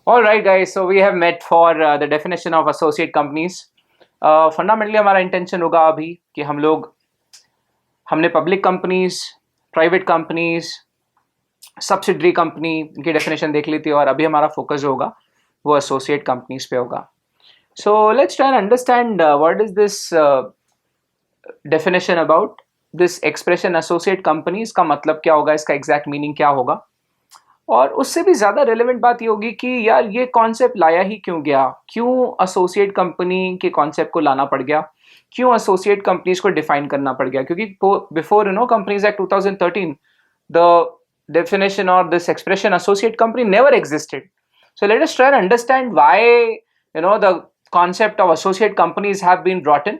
All right, guys. So we have met for the definition of associate companies. Fundamentally हमारा intention होगा अभी कि हमने public companies, private companies, subsidiary company की definition देख ली थी और अभी हमारा फोकस जो होगा वो एसोसिएट कंपनीज पे होगा. So let's try and understand what is this definition about this expression associate companies का मतलब क्या होगा, इसका एग्जैक्ट मीनिंग क्या होगा. और उससे भी ज़्यादा रेलेवेंट बात ये होगी कि यार ये कॉन्सेप्ट लाया ही क्यों गया, क्यों एसोसिएट कंपनी के कॉन्सेप्ट को लाना पड़ गया, क्यों एसोसिएट कंपनीज को डिफाइन करना पड़ गया. क्योंकि before companies act 2013 the definition or this expression associate company never existed. So let us try and understand why the concept of associate companies have been brought in.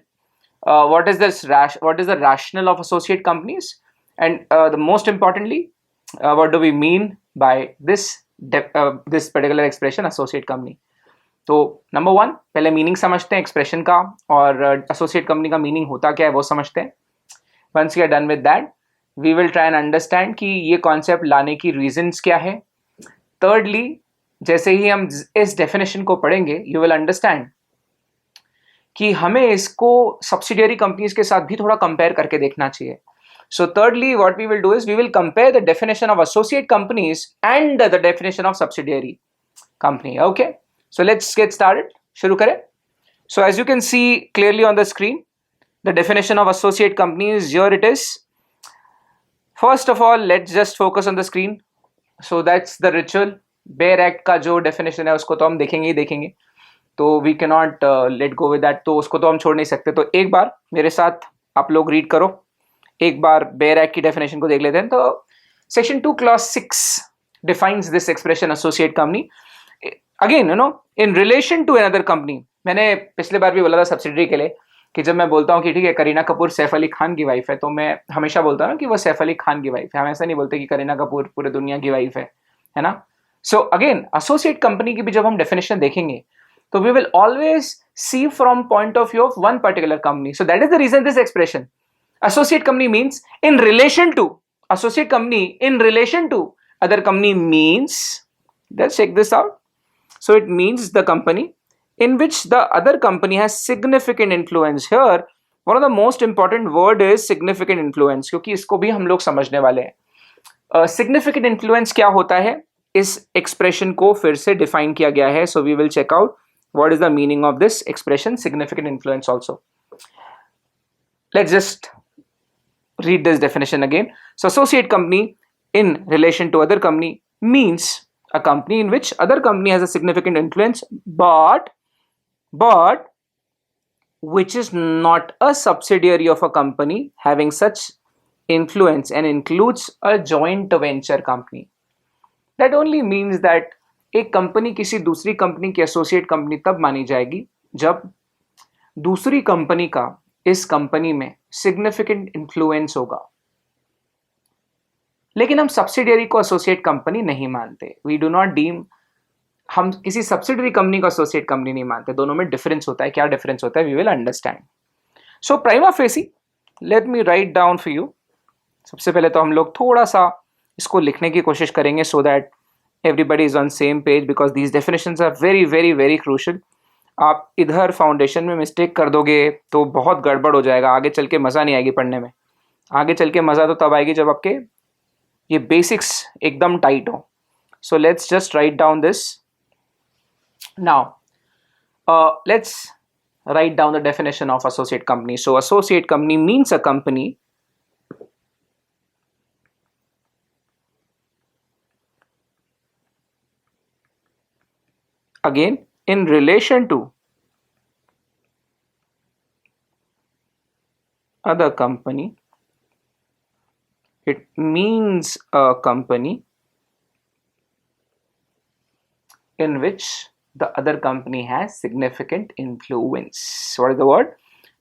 What is the rationale of associate companies, and the most importantly, what do we mean by this particular expression associate company. तो number one, पहले meaning समझते हैं expression का, और associate company का meaning होता क्या है वो समझते हैं. Once we are done with that, we will try and understand कि ये कॉन्सेप्ट लाने की रीजंस क्या है. thirdly, जैसे ही हम इस डेफिनेशन को पढ़ेंगे, यू विल अंडरस्टैंड कि हमें इसको सब्सिडियरी कंपनीज के साथ भी थोड़ा कंपेयर करके देखना चाहिए. So thirdly, what we will do is we will compare the definition of associate companies and the definition of subsidiary company. Okay, so let's get started. शुरू करें. So as you can see clearly on the screen, the definition of associate companies, here it is. First of all, let's just focus on the screen. So that's the ritual. Bare act का जो definition है उसको तो हम देखेंगे ही देखेंगे, तो we can not let go with that, तो उसको तो हम छोड़ नहीं सकते. तो एक बार मेरे साथ आप लोग रीड करो, एक बार बेयर एक्ट की डेफिनेशन को देख लेते हैं. तो section 2 clause 6 defines this expression associate company again in relation to another company. मैंने पिछले बार भी बोला था सब्सिडरी के लिए कि जब मैं बोलता हूँ कि ठीक है करीना कपूर सैफ अली खान की वाइफ है, तो मैं हमेशा बोलता हूँ कि वो सैफ अली खान की वाइफ है. हम ऐसा नहीं बोलते कि करीना कपूर पूरे दुनिया की वाइफ है ना. सो अगेन एसोसिएट कंपनी की भी जब हम डेफिनेशन देखेंगे तो we will always see from point of view of one particular company. So that is the reason this expression associate company means in relation to. Associate company in relation to other company means, let's check this out. So it means the company in which the other company has significant influence. Here one of the most important word is significant influence, क्योंकि इसको भी हम लोग समझने वाले हैं. Significant influence क्या होता है, इस एक्सप्रेशन को फिर से डिफाइन किया गया है. So we will check out what is the meaning of this expression significant influence also. Let's just read this definition again. So associate company in relation to other company means a company in which other company has a significant influence, but which is not a subsidiary of a company having such influence and includes a joint venture company. That only means that एक company किसी दूसरी company की associate company तब मानी जाएगी जब दूसरी company का इस कंपनी में सिग्निफिकेंट इन्फ्लुएंस होगा. लेकिन हम सब्सिडियरी को एसोसिएट कंपनी नहीं मानते. वी डू नॉट डीम, हम किसी सब्सिडियरी कंपनी को एसोसिएट कंपनी नहीं मानते. दोनों में डिफरेंस होता है. क्या डिफरेंस होता है we will understand. So prima facie, let me write down for you. सबसे पहले तो हम लोग थोड़ा सा इसको लिखने की कोशिश करेंगे so that everybody is on same page, because these definitions are very very very crucial. आप इधर फाउंडेशन में मिस्टेक कर दोगे तो बहुत गड़बड़ हो जाएगा. आगे चल के मज़ा नहीं आएगी पढ़ने में. आगे चल के मज़ा तो तब आएगी जब आपके ये बेसिक्स एकदम टाइट हो. So let's just write down this now. Let's write down the definition of associate company. So associate company means a company again in relation to other company. It means a company in which the other company has significant influence. What is the word?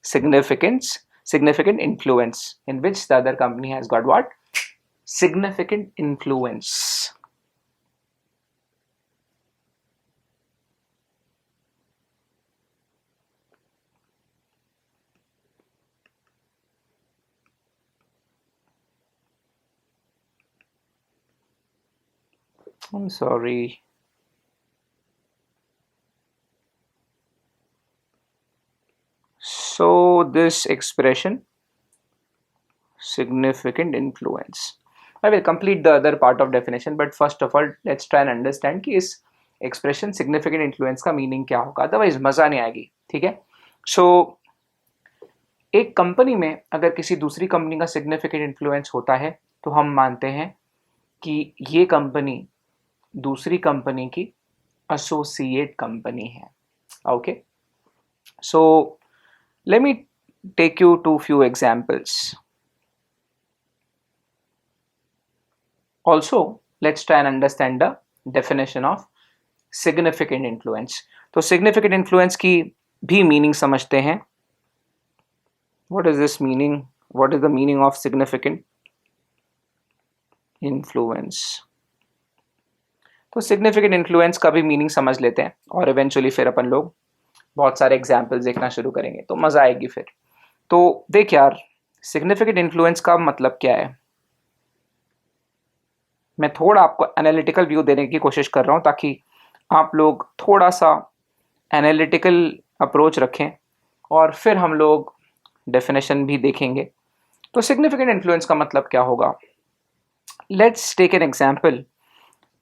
Significant influence, in which the other company has got what? Significant influence. I'm sorry. this expression significant influence. I will complete the other part of definition, but first of all let's try and understand कि इस expression significant influence का meaning क्या होगा, otherwise मजा नहीं आएगी. ठीक है. So एक कंपनी में अगर किसी दूसरी कंपनी का सिग्निफिकेंट इन्फ्लुएंस होता है तो हम मानते हैं कि ये कंपनी दूसरी कंपनी की एसोसिएट कंपनी है. Okay, so let me take you to few examples. Also let's try and understand the definition of significant influence. तो सिग्निफिकेंट इन्फ्लुएंस की भी मीनिंग समझते हैं. What is this meaning? What is the meaning of significant influence? तो significant influence का भी meaning समझ लेते हैं और इवेंचुअली फिर अपन लोग बहुत सारे एग्जाम्पल्स देखना शुरू करेंगे तो मज़ा आएगी फिर. तो देख यार, significant influence का मतलब क्या है. मैं थोड़ा आपको एनालिटिकल व्यू देने की कोशिश कर रहा हूँ ताकि आप लोग थोड़ा सा एनालिटिकल अप्रोच रखें और फिर हम लोग डेफिनेशन भी देखेंगे. तो सिग्निफिकेंट इन्फ्लुएंस का मतलब क्या होगा. Let's take an example.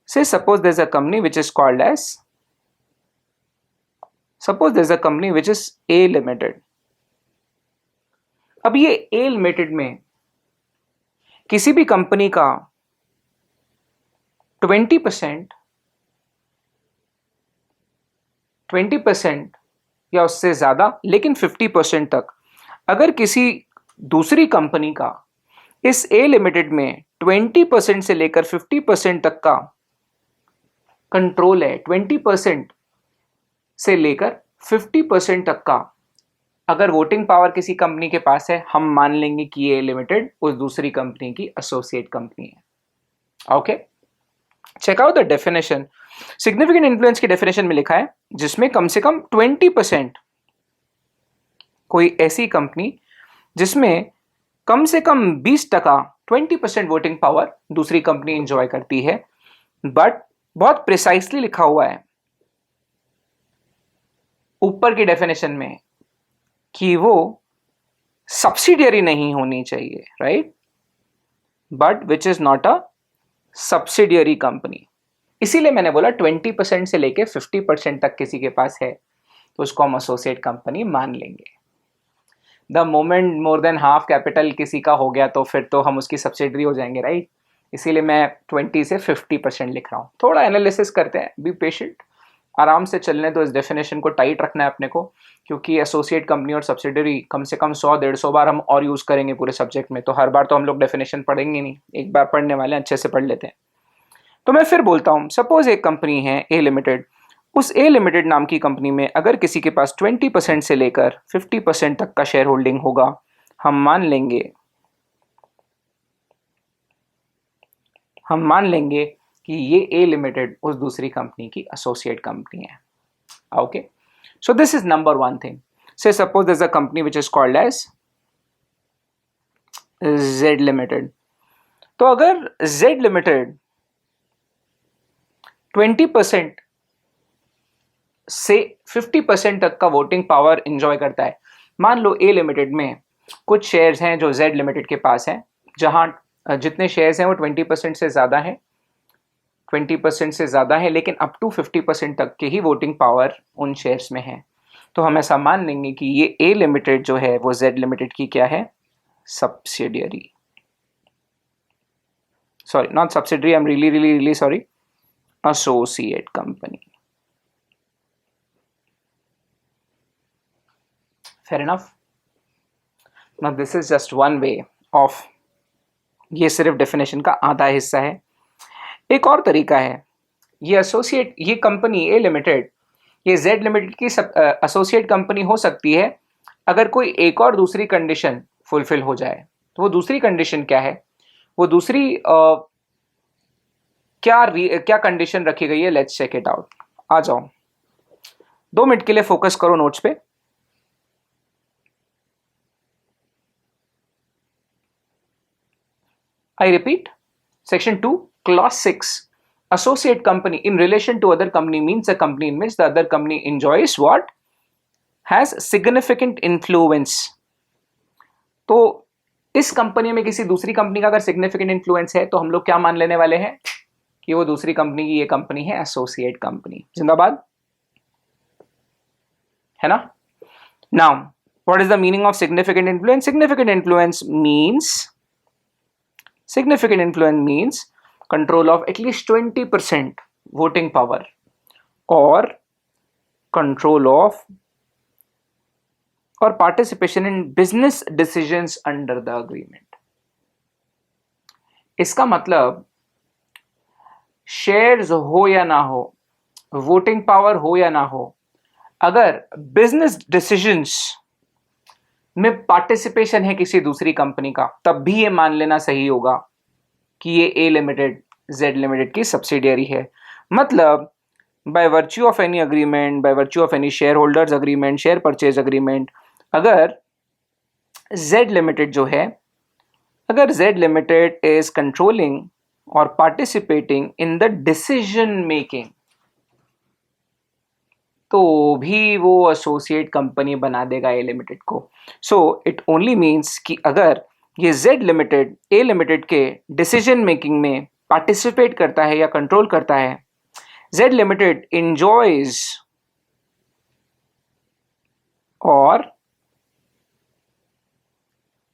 Say suppose there is a company which is called as, suppose there is a company which is A limited. अब ये ए लिमिटेड में किसी भी कंपनी का 20% या उससे ज्यादा लेकिन 50% तक अगर किसी दूसरी कंपनी का इस ए लिमिटेड में 20% से लेकर 50% तक का कंट्रोल है, 20% से लेकर 50% तक का अगर वोटिंग पावर किसी कंपनी के पास है, हम मान लेंगे कि ये लिमिटेड उस दूसरी कंपनी की एसोसिएट कंपनी है. Okay, check out the definition. Significant influence की डेफिनेशन में लिखा है जिसमें कम से कम 20%, कोई ऐसी कंपनी जिसमें कम से कम 20% 20% वोटिंग पावर दूसरी कंपनी एंजॉय करती है. बट बहुत प्रिसाइसली लिखा हुआ है ऊपर की डेफिनेशन में कि वो सब्सिडियरी नहीं होनी चाहिए, right, but which is not a subsidiary company. इसीलिए मैंने बोला 20% से लेके 50% तक किसी के पास है तो उसको हम एसोसिएट कंपनी मान लेंगे. The moment more than half capital किसी का हो गया तो फिर तो हम उसकी सब्सिडरी हो जाएंगे, राइट. इसीलिए मैं 20 से 50% लिख रहा हूँ. थोड़ा एनालिसिस करते हैं, बी पेशेंट, आराम से चलने दो. इस डेफिनेशन को टाइट रखना है अपने को क्योंकि एसोसिएट कंपनी और सब्सिडरी कम से कम 100-150 बार हम और यूज़ करेंगे पूरे सब्जेक्ट में. तो हर बार तो हम लोग डेफिनेशन पढ़ेंगे नहीं, एक बार पढ़ने वाले अच्छे से पढ़ लेते हैं. तो मैं फिर बोलता हूँ, सपोज एक कंपनी है ए लिमिटेड. उस ए लिमिटेड नाम की कंपनी में अगर किसी के पास 20% से लेकर 50% तक का शेयर होल्डिंग होगा, हम मान लेंगे कि ये ए लिमिटेड उस दूसरी कंपनी की एसोसिएट कंपनी है. Okay, so this is number one thing. Say suppose there is a company which is called as Z limited. तो अगर जेड लिमिटेड 20% से 50% तक का वोटिंग पावर एंजॉय करता है, मान लो ए लिमिटेड में कुछ शेयर्स हैं जो जेड लिमिटेड के पास हैं, जहां जितने शेयर्स हैं वो 20% से ज़्यादा हैं, 20% से ज़्यादा है, लेकिन अप टू 50% तक की ही वोटिंग पावर उन शेयर्स में है. तो हम ऐसा मान लेंगे कि ये ए लिमिटेड जो है वो जेड लिमिटेड की क्या है, subsidiary. Sorry, not subsidiary, I am really sorry, associate company. Fair enough. Now this is just one way of, ये सिर्फ डेफिनेशन का आधा हिस्सा है. एक और तरीका है, ये एसोसिएट, ये कंपनी ए लिमिटेड, ये जेड लिमिटेड की एसोसिएट कंपनी हो सकती है अगर कोई एक और दूसरी कंडीशन फुलफिल हो जाए. तो वो दूसरी कंडीशन क्या है, वो दूसरी क्या कंडीशन रखी गई है, लेट्स चेक इट आउट. आ जाओ, 2 मिनट के लिए फोकस करो नोट्स पे. I repeat, Section 2, Clause 6. Associate company in relation to other company means a company in which the other company enjoys what? Has significant influence. तो इस company में किसी दूसरी कंपनी का अगर सिग्निफिकेंट इन्फ्लुएंस है तो हम लोग क्या मान लेने वाले हैं कि वो दूसरी कंपनी की ये कंपनी है एसोसिएट कंपनी। जिंदाबाद, है ना। Now what is the meaning of significant influence? Significant influence means control of at least 20% voting power or control of or participation in business decisions under the agreement। इसका मतलब shares हो या ना हो, voting power हो या ना हो, अगर बिजनेस डिसीजंस में पार्टिसिपेशन है किसी दूसरी कंपनी का, तब भी ये मान लेना सही होगा कि ये ए लिमिटेड जेड लिमिटेड की सब्सिडियरी है। मतलब by virtue of any agreement, by virtue of any share holders agreement, share purchase agreement, अगर जेड लिमिटेड जो है, अगर जेड लिमिटेड इज कंट्रोलिंग और participating in the decision making, तो भी वो एसोसिएट कंपनी बना देगा ए लिमिटेड को। सो इट ओनली मीन्स कि अगर ये जेड लिमिटेड ए लिमिटेड के डिसीजन मेकिंग में पार्टिसिपेट करता है या कंट्रोल करता है, जेड लिमिटेड enjoys और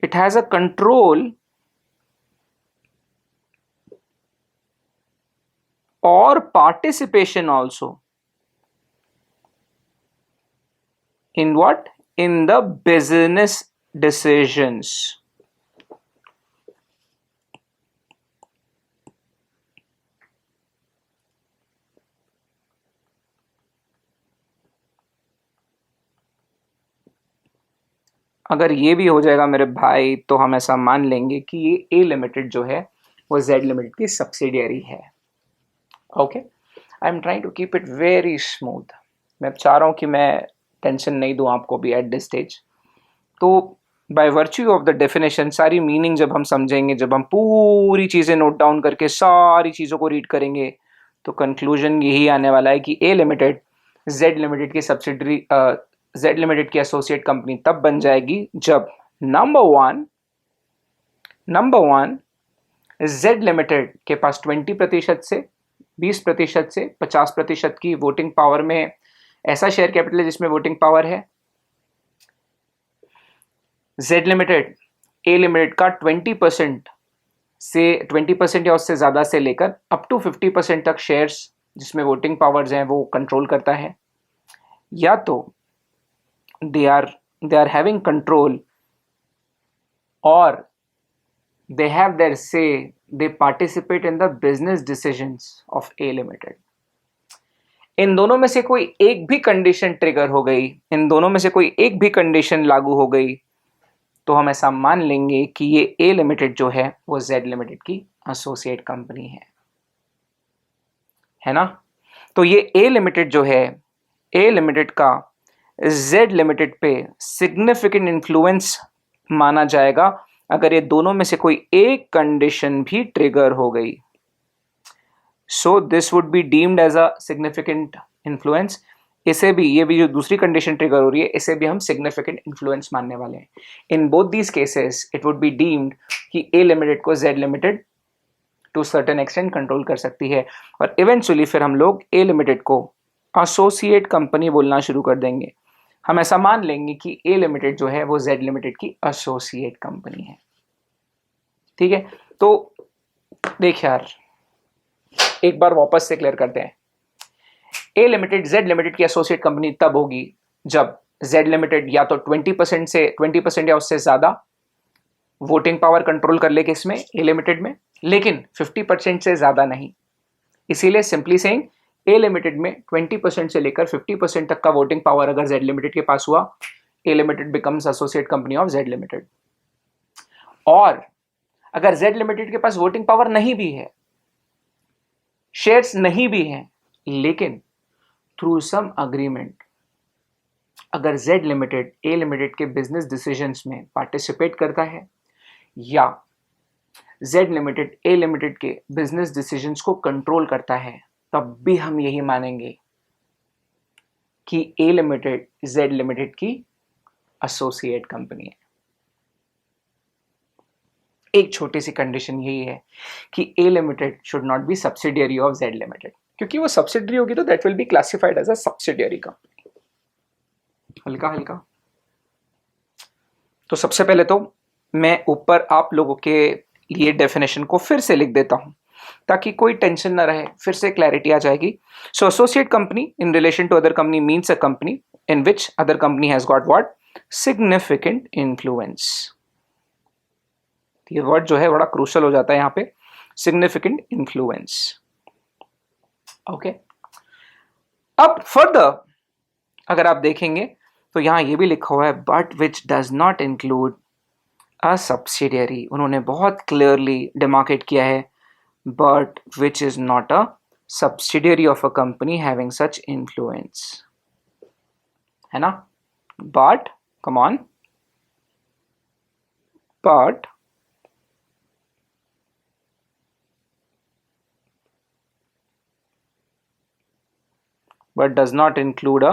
it has a control or participation also in what? In the business decisions। अगर ये भी हो जाएगा मेरे भाई, तो हम ऐसा मान लेंगे कि ये ए लिमिटेड जो है वो जेड लिमिटेड की सब्सिडियरी है। Okay, I am trying to keep it very smooth. मैं चाह रहा हूँ कि मैं टेंशन नहीं दूँ आपको भी एट दिस स्टेज। तो by virtue of the definition, सारी मीनिंग जब हम समझेंगे, जब हम पूरी चीज़ें नोट डाउन करके सारी चीज़ों को रीड करेंगे, तो कंक्लूजन यही आने वाला है कि ए लिमिटेड जेड लिमिटेड की सब्सिडरी, जेड लिमिटेड की एसोसिएट कंपनी तब बन जाएगी जब नंबर वन जेड लिमिटेड के पास 20% से 20% से 50% की वोटिंग पावर में ऐसा शेयर कैपिटल है जिसमें वोटिंग पावर है। जेड लिमिटेड ए लिमिटेड का 20% या उससे ज्यादा से लेकर अप टू 50% तक शेयर्स जिसमें वोटिंग पावर्स हैं वो कंट्रोल करता है, या तो they are having control or they have their say, they participate in the business decisions of A limited। इन दोनों में से कोई एक भी कंडीशन ट्रिगर हो गई, इन दोनों में से कोई एक भी कंडीशन लागू हो गई, तो हम ऐसा मान लेंगे कि ये ए लिमिटेड जो है वो जेड लिमिटेड की एसोसिएट कंपनी है ना। तो ये ए लिमिटेड जो है, ए लिमिटेड का जेड लिमिटेड पे सिग्निफिकेंट इन्फ्लुएंस माना जाएगा अगर ये दोनों में से कोई एक कंडीशन भी ट्रिगर हो गई। So this would be deemed as a significant influence. इसे भी, ये भी जो दूसरी कंडीशन ट्रिगर हो रही है, इसे भी हम सिग्निफिकेंट इन्फ्लुएंस मानने वाले हैं। In both these cases it would be deemed कि ए लिमिटेड को Z limited to certain extent control कर सकती है, और इवेंचुअली फिर हम लोग ए लिमिटेड को एसोसिएट कंपनी बोलना शुरू कर देंगे। हम ऐसा मान लेंगे कि ए लिमिटेड जो है वो जेड लिमिटेड की एसोसिएट कंपनी है। ठीक है, तो देख यार, एक बार वापस से क्लियर करते हैं। ए लिमिटेड जेड लिमिटेड की एसोसिएट कंपनी तब होगी जब जेड लिमिटेड या तो 20% या उससे ज्यादा वोटिंग पावर कंट्रोल कर ले किसमें, ए लिमिटेड में, लेकिन 50% से ज्यादा नहीं। इसीलिए सिंपली सेइंग, ए लिमिटेड में 20% से लेकर 50% तक का वोटिंग पावर अगर जेड लिमिटेड के पास हुआ, A limited becomes associate company of Z limited. और अगर जेड लिमिटेड के पास वोटिंग पावर नहीं भी है, शेयर्स नहीं भी हैं, लेकिन थ्रू सम अग्रीमेंट अगर जेड लिमिटेड ए लिमिटेड के बिजनेस डिसीजंस में पार्टिसिपेट करता है, या जेड लिमिटेड ए लिमिटेड के बिजनेस डिसीजंस को कंट्रोल करता है, तब भी हम यही मानेंगे कि ए लिमिटेड जेड लिमिटेड की एसोसिएट कंपनी है। एक छोटी सी कंडीशन यही है कि A limited should not be subsidiary of Z limited, क्योंकि वो सब्सिडियरी होगी तो that will be classified as a subsidiary company. हल्का हल्का। तो सबसे पहले तो मैं ऊपर आप लोगों के लिए डेफिनेशन को फिर से लिख देता हूं ताकि कोई टेंशन ना रहे, फिर से क्लैरिटी आ जाएगी। So associate company in relation to other company means a company in which other company has got what, significant influence. ये वर्ड जो है बड़ा क्रूशल हो जाता है यहां पे, सिग्निफिकेंट इन्फ्लुएंस। ओके, अब फर्दर अगर आप देखेंगे तो यहां ये भी लिखा हुआ है but which does not include a subsidiary. उन्होंने बहुत क्लियरली डिमार्केट किया है, but which is not a subsidiary of a company having such influence, है ना। But come on, but does not include a,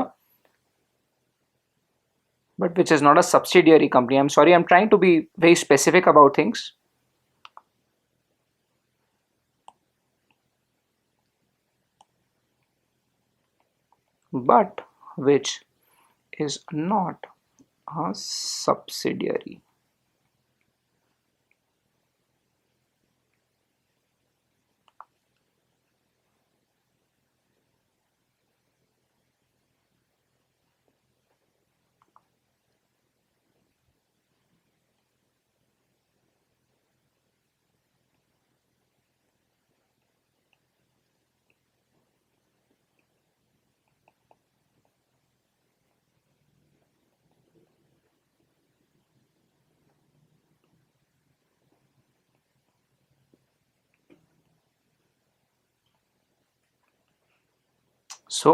but which is not a subsidiary company. I'm sorry, I'm trying to be very specific about things. But which is not a subsidiary. So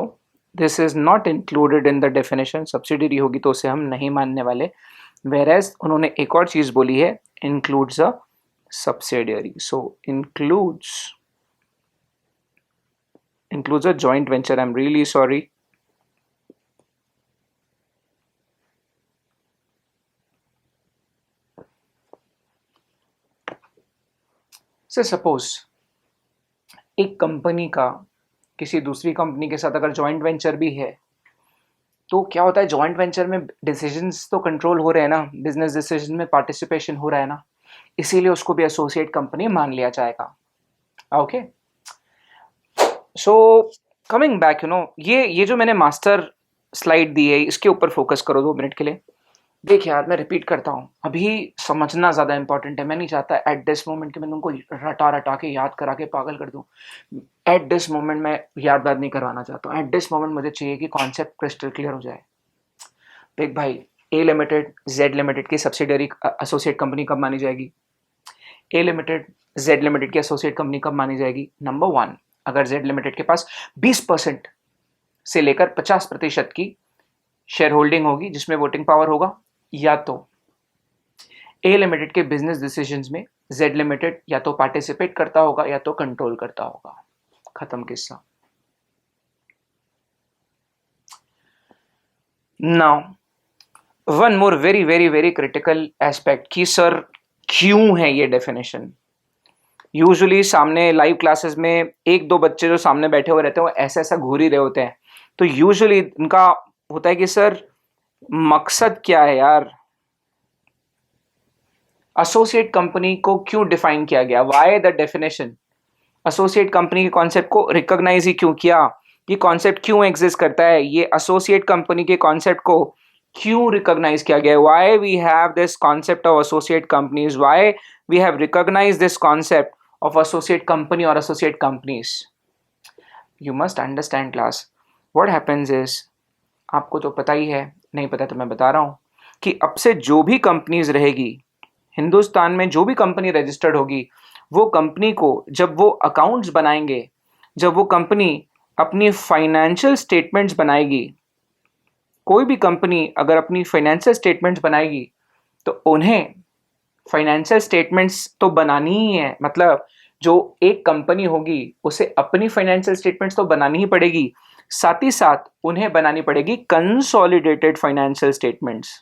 this is not included in the definition. Subsidiary होगी तो उसे हम नहीं मानने वाले, whereas उन्होंने एक और चीज बोली है, includes a subsidiary. So includes a joint venture. I'm really sorry. से सपोज एक कंपनी का किसी दूसरी कंपनी के साथ अगर जॉइंट वेंचर भी है तो क्या होता है, जॉइंट वेंचर में डिसीजंस तो कंट्रोल हो रहे हैं ना, बिजनेस डिसीजन में पार्टिसिपेशन हो रहा है ना, इसीलिए उसको भी एसोसिएट कंपनी मान लिया जाएगा। ओके, सो कमिंग बैक, ये जो मैंने मास्टर स्लाइड दी है इसके ऊपर फोकस करो 2 मिनट के लिए। देख यार, मैं रिपीट करता हूँ, अभी समझना ज़्यादा इंपॉर्टेंट है। मैं नहीं चाहता एट दिस मोमेंट कि मैं तुमको रटा रटा के याद करा के पागल कर दूँ। एट दिस मोमेंट मैं याद नहीं करवाना चाहता हूँ। एट दिस मोमेंट मुझे चाहिए कि कॉन्सेप्ट क्रिस्टल क्लियर हो जाए। देख भाई, ए लिमिटेड जेड लिमिटेड की सब्सिडरी एसोसिएट कंपनी कब मानी जाएगी? ए लिमिटेड जेड लिमिटेड की एसोसिएट कंपनी कब मानी जाएगी? नंबर 1, अगर जेड लिमिटेड के पास 20% से लेकर 50% की शेयर होल्डिंग होगी जिसमें वोटिंग पावर होगा, या तो ए लिमिटेड के बिजनेस डिसीजंस में जेड लिमिटेड या तो पार्टिसिपेट करता होगा या तो कंट्रोल करता होगा। खत्म किस्सा। Now one more very very very critical aspect कि सर क्यों है ये डेफिनेशन। यूजुअली सामने लाइव क्लासेस में 1-2 बच्चे जो सामने बैठे हुए रहते हैं वो ऐसा ऐसा घूर ही रहे होते हैं, तो यूजुअली इनका होता है कि सर मकसद क्या है यार, एसोसिएट कंपनी को क्यों डिफाइन किया गया, why the definition, associate company के कॉन्सेप्ट को रिकॉग्नाइज ही क्यों किया, ये कॉन्सेप्ट क्यों एग्जिस्ट करता है, ये एसोसिएट कंपनी के कॉन्सेप्ट को क्यों रिकॉग्नाइज किया गया, why we have this concept of associate companies, why we have recognise this concept of associate company और associate companies. You must understand class, what happens is, आपको तो पता ही है, नहीं पता तो मैं बता रहा हूं कि अब से जो भी कंपनीज रहेगी हिंदुस्तान में, जो भी कंपनी रजिस्टर्ड होगी, वो कंपनी को जब वो अकाउंट्स बनाएंगे, जब वो कंपनी अपनी फाइनेंशियल स्टेटमेंट्स बनाएगी, कोई भी कंपनी अगर अपनी फाइनेंशियल स्टेटमेंट्स बनाएगी तो उन्हें फाइनेंशियल स्टेटमेंट्स तो बनानी ही है। मतलब जो एक कंपनी होगी उसे अपनी फाइनेंशियल स्टेटमेंट्स तो बनानी ही पड़ेगी, साथ ही साथ उन्हें बनानी पड़ेगी consolidated financial statements.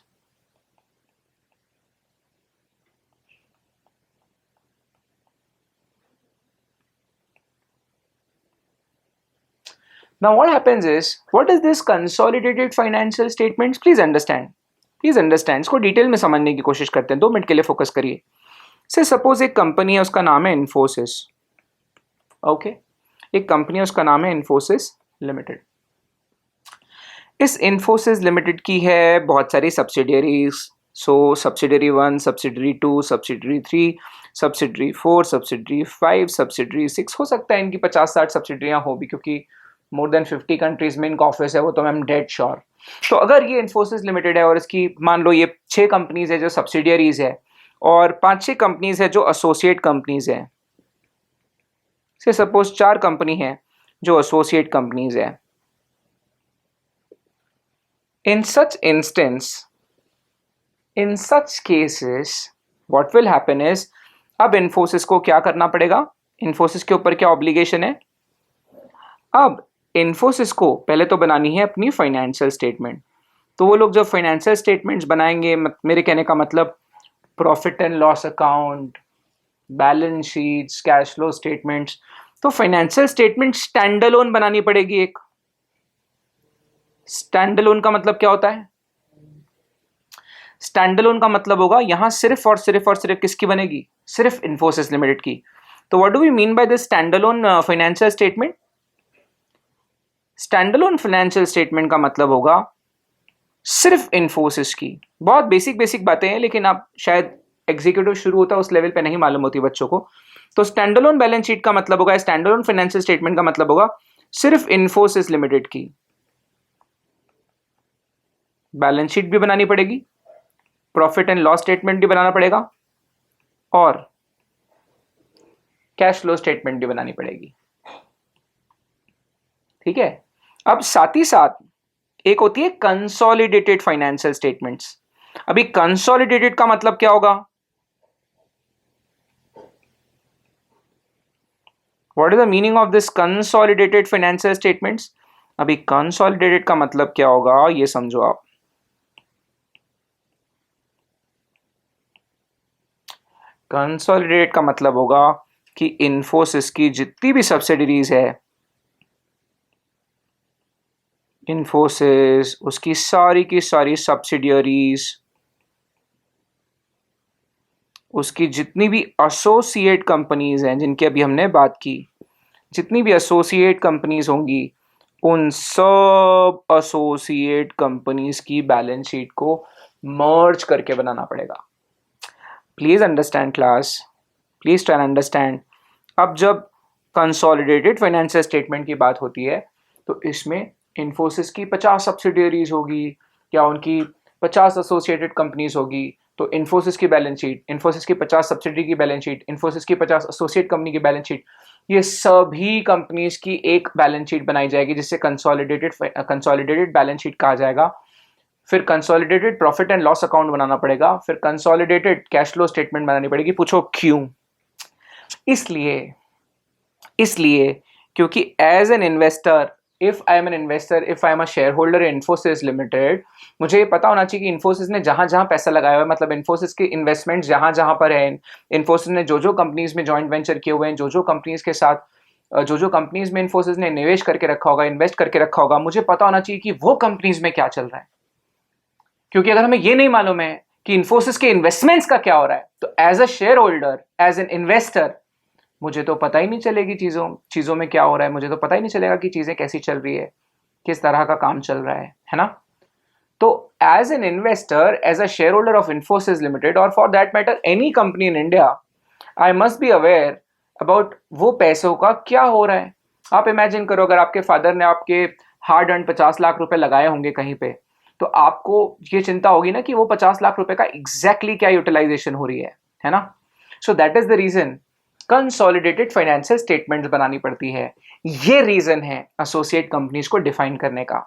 Now what happens is, what is this consolidated financial statements? Please understand, इसको डिटेल में समझने की कोशिश करते हैं, 2 मिनट के लिए फोकस करिए। से सपोज एक कंपनी है, उसका नाम है इन्फोसिस। ओके, एक कंपनी है, उसका नाम है इन्फोसिस लिमिटेड। इस इन्फोसिस लिमिटेड की है बहुत सारी subsidiaries. So subsidiary 1, subsidiary 2, subsidiary 3, subsidiary 4, subsidiary 5, subsidiary 6, हो सकता है इनकी 50-60 सब्सिडरियाँ हो भी, क्योंकि मोर देन 50 कंट्रीज में इनका ऑफिस है, वो तो मैं डेड श्योर। तो अगर ये इन्फोसिस लिमिटेड है और इसकी मान लो ये 6 कंपनीज है जो सब्सिडियरीज है, और 5-6 कंपनीज है जो एसोसिएट कंपनीज है, से सपोज 4 कंपनी है जो एसोसिएट कंपनीज है। In such cases, what will happen is, अब इन्फोसिस को क्या करना पड़ेगा? इन्फोसिस के ऊपर क्या ऑब्लिगेशन है? अब इन्फोसिस को पहले तो बनानी है अपनी फाइनेंशियल स्टेटमेंट। तो वो लोग जब फाइनेंशियल स्टेटमेंट्स बनाएंगे, मेरे कहने का मतलब profit and loss account, balance sheets, cash flow statements, तो फाइनेंशियल स्टेटमेंट स्टैंड अलोन बनानी पड़ेगी एक। स्टैंड अलोन का मतलब क्या होता है? स्टैंड अलोन का मतलब होगा यहां सिर्फ और सिर्फ और सिर्फ किसकी बनेगी? सिर्फ इन्फोसिस लिमिटेड की। तो what do we mean by this standalone financial statement? Standalone financial statement का मतलब होगा सिर्फ इन्फोसिस की। बहुत बेसिक बेसिक बातें हैं, लेकिन आप शायद एग्जीक्यूटिव शुरू होता है उस लेवल पे नहीं मालूम होती बच्चों को। तो स्टैंड अलोन बैलेंस शीट का मतलब होगा, स्टैंड अलोन फाइनेंशियल स्टेटमेंट का मतलब होगा सिर्फ इन्फोसिस लिमिटेड की। बैलेंस शीट भी बनानी पड़ेगी, प्रॉफिट एंड लॉस स्टेटमेंट भी बनाना पड़ेगा, और कैश फ्लो स्टेटमेंट भी बनानी पड़ेगी। ठीक है। अब साथ ही साथ एक होती है कंसोलिडेटेड फाइनेंशियल स्टेटमेंट्स। अभी कंसोलिडेटेड का मतलब क्या होगा? What is the meaning of this consolidated financial statements? अभी कंसोलिडेटेड का मतलब क्या होगा ये समझो आप। कंसोलिडेटेड का मतलब होगा कि इन्फोसिस की जितनी भी सब्सिडरीज है, इन्फोसिस, उसकी सारी की सारी सब्सिडियरीज, उसकी जितनी भी एसोसिएट कंपनीज हैं जिनकी अभी हमने बात की, जितनी भी एसोसिएट कंपनीज होंगी, उन सब एसोसिएट कंपनीज की बैलेंस शीट को मर्ज करके बनाना पड़ेगा। Please understand class, please try understand. अब जब कंसोलिडेटेड फाइनेंशियल स्टेटमेंट की बात होती है, तो इसमें इन्फोसिस की 50 सब्सिडियरीज होगी या उनकी 50 एसोसिएटेड कंपनीज होगी। तो इन्फोसिस की बैलेंस शीट, इन्फोसिस की 50 सब्सिडरी की बैलेंस शीट, इन्फोसिस की 50 एसोसिएट कंपनी की बैलेंस शीट, ये सभी कंपनीज की एक बैलेंस शीट बनाई जाएगी, जिससे कंसोलिडेटेड बैलेंस शीट कहा जाएगा। फिर consolidated profit and loss account बनाना पड़ेगा, फिर कंसोलिडेटेड कैश फ्लो स्टेटमेंट बनानी पड़ेगी। पूछो क्यों? इसलिए इसलिए क्योंकि as an investor, if I am an investor, if I am a share holder in Infosys limited, मुझे ये पता होना चाहिए कि इन्फोसिस ने जहां जहां पैसा लगाया हुआ है, मतलब इन्फोसिस के इन्वेस्टमेंट जहां जहां पर है, इन्फोसिस ने जो जो कंपनीज में जॉइंट वेंचर किए हुए हैं, जो जो कंपनीज के साथ, जो जो कंपनीज में इन्फोसिस ने निवेश करके रखा होगा, इन्वेस्ट करके रखा होगा, मुझे पता होना चाहिए कि वो कंपनीज में क्या चल रहा है। क्योंकि अगर हमें ये नहीं मालूम है कि इन्फोसिस के इन्वेस्टमेंट्स का क्या हो रहा है, तो as a share holder, as an investor, मुझे तो पता ही नहीं चलेगी चीजों में क्या हो रहा है। मुझे तो पता ही नहीं चलेगा कि चीजें कैसी चल रही है, किस तरह का काम चल रहा है ना। तो as an investor, as a share holder of Infosys limited, और for that matter any company in India, I must be aware about वो पैसों का क्या हो रहा है। आप इमेजिन करो, अगर आपके फादर ने आपके हार्ड अर्न 50 लाख रुपए लगाए होंगे कहीं पे, तो आपको ये चिंता होगी ना कि वो 50 लाख रुपए का एग्जैक्टली क्या यूटिलाइजेशन हो रही है ना। So that is the reason consolidated financial statements बनानी पड़ती है। ये रीजन है एसोसिएट कंपनीज को डिफाइन करने का।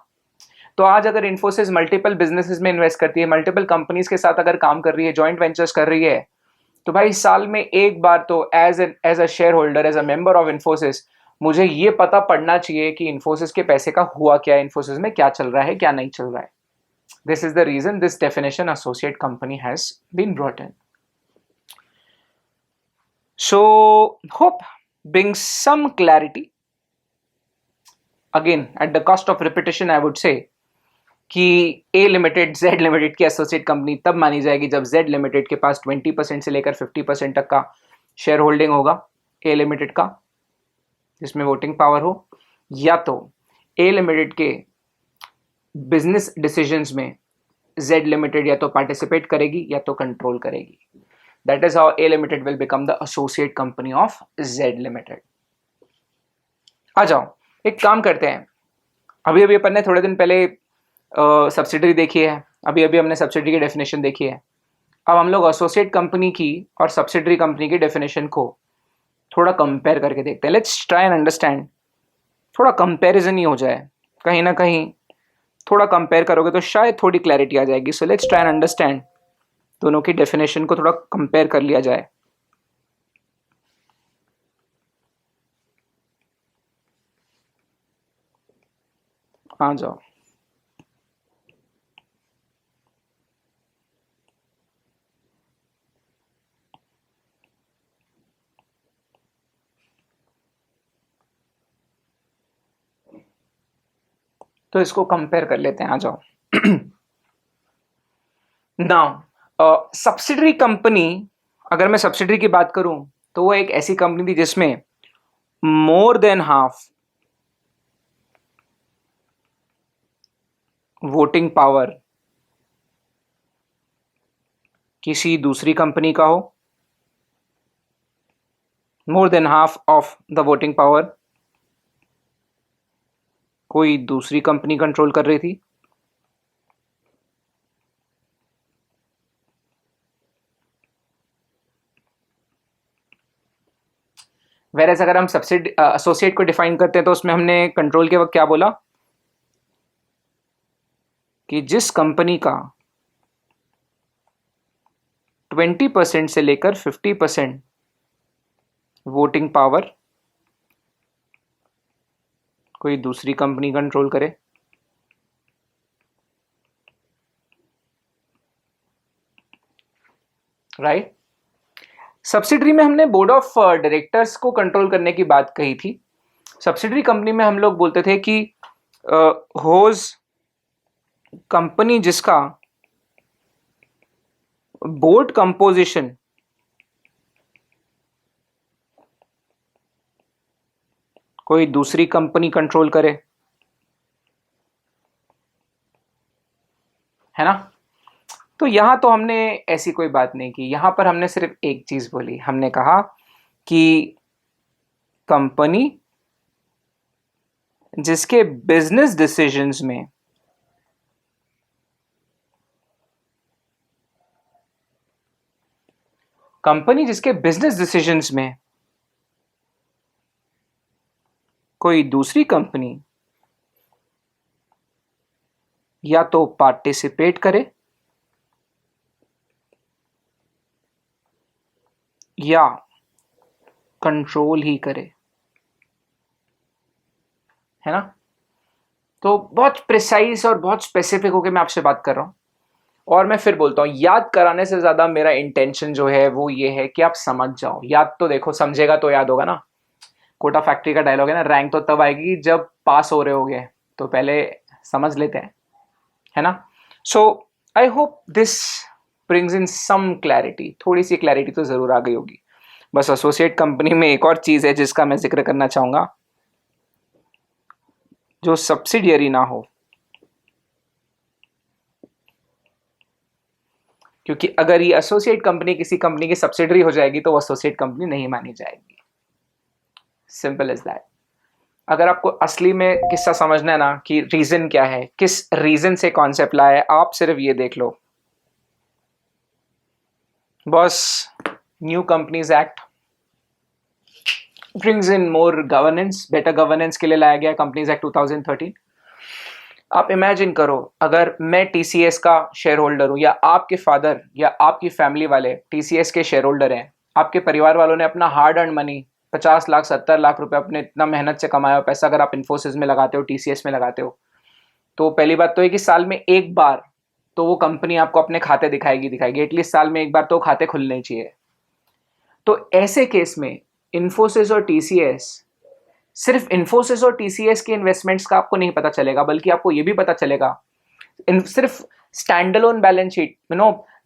तो आज अगर इन्फोसिस मल्टीपल बिजनेसेस में इन्वेस्ट करती है, मल्टीपल कंपनीज के साथ अगर काम कर रही है, जॉइंट वेंचर्स कर रही है, तो भाई साल में एक बार तो as a share holder, as a member of Infosys, मुझे ये पता पड़ना चाहिए कि इन्फोसिस के पैसे का हुआ क्या है, इन्फोसिस में क्या चल रहा है, क्या नहीं चल रहा है। This is the reason this definition associate company has been brought in. So, hope brings some clarity. Again at the cost of repetition I would say कि ए लिमिटेड जेड लिमिटेड की एसोसिएट कंपनी तब मानी जाएगी जब Z limited के पास 20% से लेकर 50% तक का शेयर होल्डिंग होगा ए लिमिटेड का, जिसमें वोटिंग पावर हो, या तो ए लिमिटेड के बिजनेस डिसीजंस में जेड लिमिटेड या तो पार्टिसिपेट करेगी या तो कंट्रोल करेगी. That is how A limited will become the associate company of Z limited. आ जाओ एक काम करते हैं. अभी अभी अपन ने थोड़े दिन पहले सब्सिडरी देखी है, अभी अभी हमने सब्सिडरी की डेफिनेशन देखी है. अब हम लोग एसोसिएट कंपनी की और सब्सिडरी कंपनी की डेफिनेशन को थोड़ा कंपेयर करके देखते हैं. Let's try and understand. थोड़ा कंपैरिजन ही हो जाए, कहीं ना कहीं थोड़ा कंपेयर करोगे तो शायद थोड़ी क्लैरिटी आ जाएगी. So let's try and understand. दोनों की डेफिनेशन को थोड़ा कंपेयर कर लिया जाए. आ जाओ. तो इसको कंपेयर कर लेते हैं. आ जाओ. नाउ सब्सिडरी कंपनी, अगर मैं सब्सिडरी की बात करूं तो वो एक ऐसी कंपनी थी जिसमें more than half voting power किसी दूसरी कंपनी का हो. More than half of the voting power कोई दूसरी कंपनी कंट्रोल कर रही थी. वेरएज अगर हम सब्सिडी एसोसिएट को डिफाइन करते हैं तो उसमें हमने कंट्रोल के वक्त क्या बोला कि जिस कंपनी का 20% से लेकर 50% वोटिंग पावर कोई दूसरी कंपनी कंट्रोल करे. राइट. सब्सिडरी में हमने बोर्ड ऑफ डायरेक्टर्स को कंट्रोल करने की बात कही थी. सब्सिडरी कंपनी में हम लोग बोलते थे कि होज कंपनी जिसका बोर्ड कंपोजिशन कोई दूसरी कंपनी कंट्रोल करे, है ना. तो यहां तो हमने ऐसी कोई बात नहीं की. यहां पर हमने सिर्फ एक चीज बोली. हमने कहा कि कंपनी जिसके बिजनेस डिसीजंस में कोई दूसरी कंपनी या तो पार्टिसिपेट करे या कंट्रोल ही करे, है ना. तो बहुत प्रिसाइज और बहुत स्पेसिफिक होकर मैं आपसे बात कर रहा हूं. और मैं फिर बोलता हूं, याद कराने से ज्यादा मेरा इंटेंशन जो है वो ये है कि आप समझ जाओ. याद तो देखो, समझेगा तो याद होगा ना. कोटा फैक्ट्री का डायलॉग है ना, रैंक तो तब आएगी जब पास हो रहे होगे. तो पहले समझ लेते हैं, है ना. So I hope this brings in some clarity. थोड़ी सी क्लैरिटी तो जरूर आ गई होगी. बस एसोसिएट कंपनी में एक और चीज है जिसका मैं जिक्र करना चाहूंगा, जो सब्सिडियरी ना हो. क्योंकि अगर ये एसोसिएट कंपनी किसी कंपनी की सब्सिडरी हो जाएगी तो वो एसोसिएट कंपनी नहीं मानी जाएगी. Simple is that. अगर आपको असली में किस्सा समझना है ना कि रीजन क्या है, किस रीजन से कॉन्सेप्ट लाया है, आप सिर्फ ये देख लो. बस new companies act brings in more governance, better governance के लिए लाया गया कंपनीज एक्ट 2013. आप इमेजिन करो, अगर मैं टीसीएस का शेयर होल्डर हूं या आपके फादर या आपकी फैमिली वाले टीसीएस के शेयर होल्डर हैं. आपके परिवार वालों ने अपना hard earn money 50 lakh 70 lakh रुपए अपने इतना मेहनत से कमाया हुआ पैसा अगर आप इन्फोसिस में लगाते हो, टीसीएस में लगाते हो, तो पहली बात तो है कि साल में एक बार तो वो कंपनी आपको अपने खाते दिखाएगी. एटलीस्ट साल में एक बार तो खाते खुलने चाहिए. तो ऐसे केस में इन्फोसिस और टीसीएस सिर्फ इन्फोसिस और टीसीएस के इन्वेस्टमेंट्स का आपको नहीं पता चलेगा, बल्कि आपको ये भी पता चलेगा सिर्फ स्टैंड अलोन बैलेंस शीट,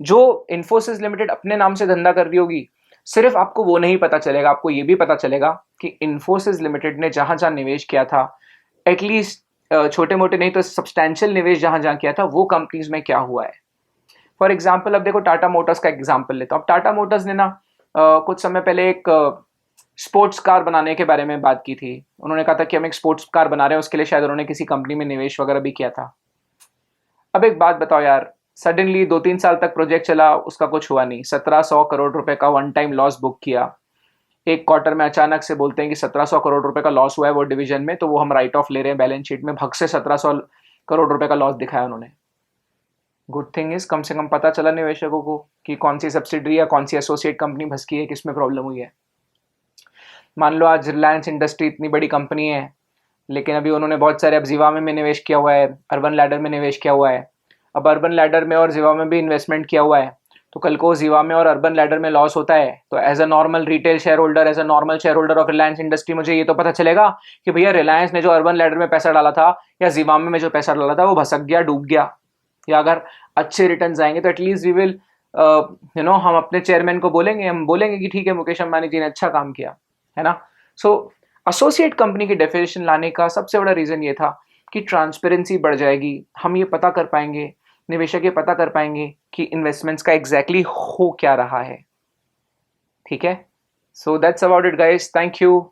जो इन्फोसिस लिमिटेड अपने नाम से धंधा कर रही होगी, सिर्फ आपको वो नहीं पता चलेगा, आपको ये भी पता चलेगा कि इन्फोसिस लिमिटेड ने जहां जहां निवेश किया था, एटलीस्ट छोटे मोटे नहीं तो सब्सटैंशियल निवेश जहां जहां किया था, वो कंपनीज में क्या हुआ है। फॉर एग्जाम्पल अब देखो टाटा मोटर्स का एग्जाम्पल लेता हूँ। अब टाटा मोटर्स ने ना कुछ समय पहले एक स्पोर्ट्स कार बनाने के बारे में बात की थी। उन्होंने कहा था कि हम एक स्पोर्ट्स कार बना रहे हैं, उसके लिए शायद उन्होंने किसी कंपनी में निवेश वगैरह भी किया था। अब एक बात बताओ यार, सडनली 2-3 साल तक प्रोजेक्ट चला, उसका कुछ हुआ नहीं, 1700 करोड़ रुपए का वन टाइम लॉस बुक किया। एक क्वार्टर में अचानक से बोलते हैं कि 1700 करोड़ रुपए का लॉस हुआ है वो डिवीजन में, तो वो हम राइट ऑफ ले रहे हैं बैलेंस शीट में, भग से 1700 करोड़ रुपए का लॉस दिखाया उन्होंने। गुड थिंग इज कम से कम पता चला निवेशकों को कि कौन सी सब्सिडरी या कौन सी एसोसिएट कंपनी भसकी है, किसमें प्रॉब्लम हुई है। मान लो आज रिलायंस इंडस्ट्री इतनी बड़ी कंपनी है, लेकिन अभी उन्होंने बहुत सारे अब जीवामे में निवेश किया हुआ है, अर्बन लैडर में निवेश किया हुआ है। अब अर्बन लैडर में और जीवा में भी इन्वेस्टमेंट किया हुआ है, तो कल को जीवा में और अर्बन लैडर में लॉस होता है, तो as a normal retail shareholder, as a normal share holder of Reliance industry, मुझे ये तो पता चलेगा कि भैया रिलायंस ने जो अर्बन लैडर में पैसा डाला था या जीवामे में जो पैसा डाला था वो भसक गया, डूब गया। या अगर अच्छे रिटर्न आएंगे तो एटलीस्ट वी विल हम अपने चेयरमैन को बोलेंगे, हम बोलेंगे कि ठीक है मुकेश अंबानी जी ने अच्छा काम किया, है ना। सो एसोसिएट कंपनी की डेफिनेशन लाने का सबसे बड़ा रीजन ये था कि ट्रांसपेरेंसी बढ़ जाएगी, हम ये पता कर पाएंगे, निवेशक ये पता कर पाएंगे कि इन्वेस्टमेंट्स का एग्जैक्टली हो क्या रहा है। ठीक है, so that's about it guys, thank you.